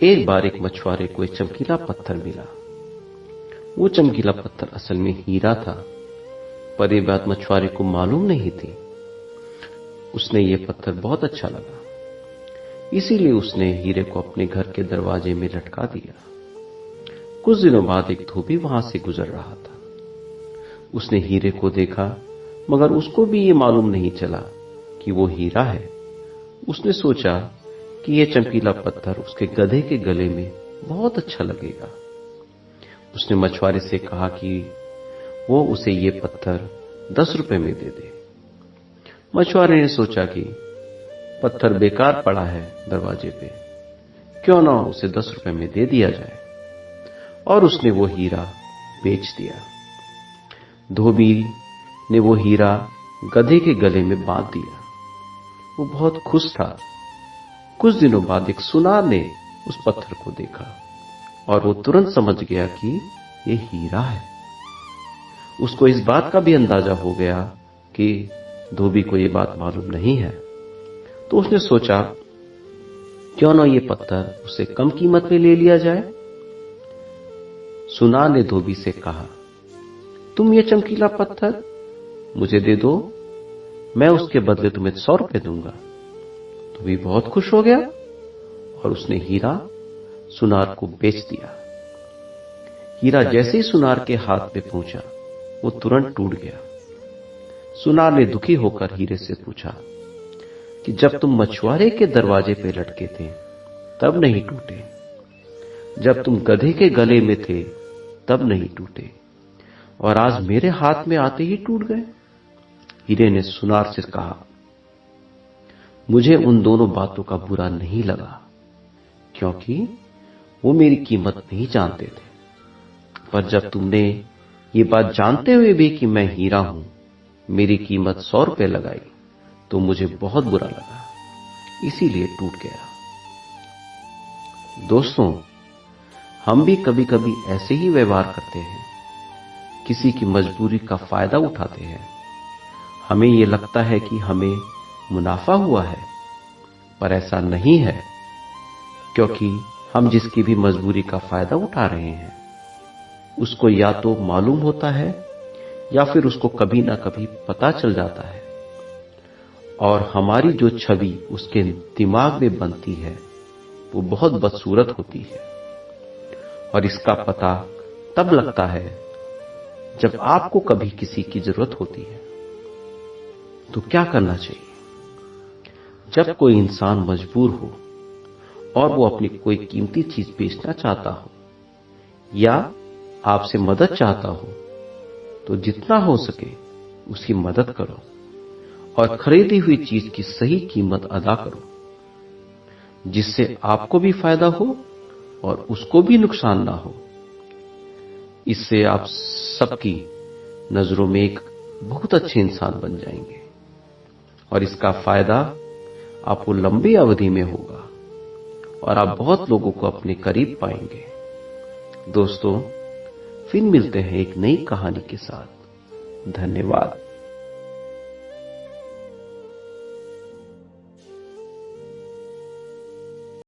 एक बार एक मछुआरे को एक चमकीला पत्थर मिला। वो चमकीला पत्थर असल में हीरा था, पर यह बात मछुआरे को मालूम नहीं थी। उसने ये पत्थर बहुत अच्छा लगा, इसीलिए उसने हीरे को अपने घर के दरवाजे में लटका दिया। कुछ दिनों बाद एक धोबी वहां से गुजर रहा था। उसने हीरे को देखा, मगर उसको भी ये मालूम नहीं चला कि वो हीरा है। उसने सोचा कि यह चमकीला पत्थर उसके गधे के गले में बहुत अच्छा लगेगा। उसने मछुआरे से कहा कि वो उसे ये पत्थर 10 रुपए में दे दे। मछुआरे ने सोचा कि पत्थर बेकार पड़ा है दरवाजे पे, क्यों ना उसे 10 रुपए में दे दिया जाए, और उसने वो हीरा बेच दिया। धोबी ने वो हीरा गधे के गले में बांध दिया। वो बहुत खुश था। कुछ दिनों बाद एक सुनार ने उस पत्थर को देखा और वो तुरंत समझ गया कि ये हीरा है। उसको इस बात का भी अंदाजा हो गया कि धोबी को ये बात मालूम नहीं है, तो उसने सोचा क्यों ना ये पत्थर उससे कम कीमत में ले लिया जाए। सुनार ने धोबी से कहा, तुम ये चमकीला पत्थर मुझे दे दो, मैं उसके बदले तुम्हें 100 रुपए दूंगा। धोबी बहुत खुश हो गया और उसने हीरा सुनार को बेच दिया। हीरा जैसे ही सुनार के हाथ में पहुंचा, वो तुरंत टूट गया। सुनार ने दुखी होकर हीरे से पूछा कि जब तुम मछुआरे के दरवाजे पे लटके थे तब नहीं टूटे, जब तुम गधे के गले में थे तब नहीं टूटे, और आज मेरे हाथ में आते ही टूट गए। हीरे ने सुनार से कहा, मुझे उन दोनों बातों का बुरा नहीं लगा, क्योंकि वो मेरी कीमत नहीं जानते थे, पर जब तुमने ये बात जानते हुए भी कि मैं हीरा हूं मेरी कीमत 100 रुपए लगाई, तो मुझे बहुत बुरा लगा, इसीलिए टूट गया। दोस्तों, हम भी कभी कभी ऐसे ही व्यवहार करते हैं, किसी की मजबूरी का फायदा उठाते हैं। हमें ये लगता है कि हमें मुनाफा हुआ है, पर ऐसा नहीं है, क्योंकि हम जिसकी भी मजबूरी का फायदा उठा रहे हैं उसको या तो मालूम होता है या फिर उसको कभी ना कभी पता चल जाता है, और हमारी जो छवि उसके दिमाग में बनती है वो बहुत बदसूरत होती है। और इसका पता तब लगता है जब आपको कभी किसी की जरूरत होती है। तो क्या करना चाहिए? जब कोई इंसान मजबूर हो और वो अपनी कोई कीमती चीज बेचना चाहता हो या आपसे मदद चाहता हो, तो जितना हो सके उसकी मदद करो और खरीदी हुई चीज की सही कीमत अदा करो, जिससे आपको भी फायदा हो और उसको भी नुकसान ना हो। इससे आप सबकी नजरों में एक बहुत अच्छे इंसान बन जाएंगे और इसका फायदा आपको लंबी अवधि में होगा और आप बहुत लोगों को अपने करीब पाएंगे। दोस्तों, फिर मिलते हैं एक नई कहानी के साथ। धन्यवाद।